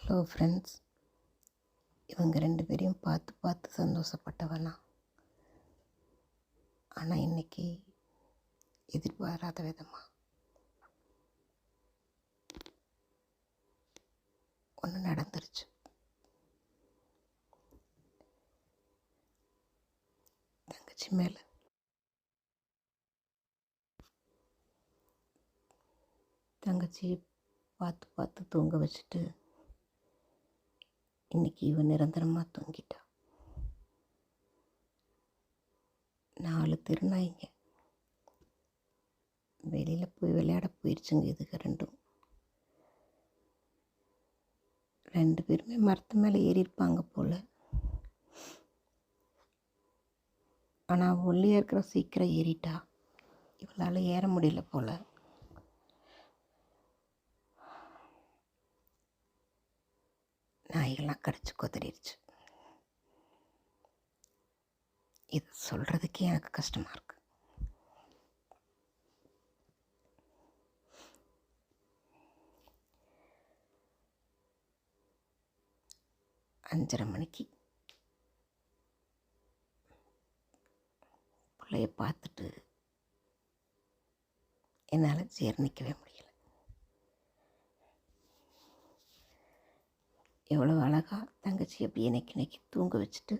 Hello friends. இவங்க 2 பேரையும் பார்த்து பார்த்து சந்தோஷப்பட்டவனா. ஆனால் இன்றைக்கி எதிர்பாராத விதமாக ஒன்று நடந்துருச்சு. தங்கச்சி மேலே தங்கச்சியை பார்த்து பார்த்து தூங்க வச்சுட்டு இன்றைக்கி இவன் நிரந்தரமாக தூங்கிட்டா. 4 திருநாய்ங்க வெளியில் போய் விளையாட போயிடுச்சுங்க. இதுக்கு 2 பேருமே மரத்து மேலே ஏறியிருப்பாங்க போல். ஆனால் ஒல்லியாக இருக்கிற சீக்கிரம் ஏறிட்டா. இவளால் ஏற முடியல போல். நாய்கள்லாம் கடிச்சு கொதறிடுச்சு. இது சொல்கிறதுக்கே எனக்கு கஷ்டமாக இருக்குது. அஞ்சரை மணிக்கு பிள்ளைய பார்த்துட்டு என்னால் ஜீரணிக்கவே முடியல. எவ்வளோ அழகாக தங்கச்சி அப்படியே நெக்கி தூங்க வச்சுட்டு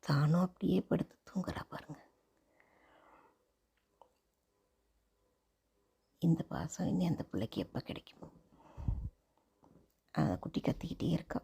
தானும் அப்படியே படுத்து தூங்குறா பாருங்க. இந்த பாசம் இனி அந்த பிள்ளைக்கு எப்போ கிடைக்குமோ. அந்த குட்டி கத்திக்கிட்டே இருக்கா.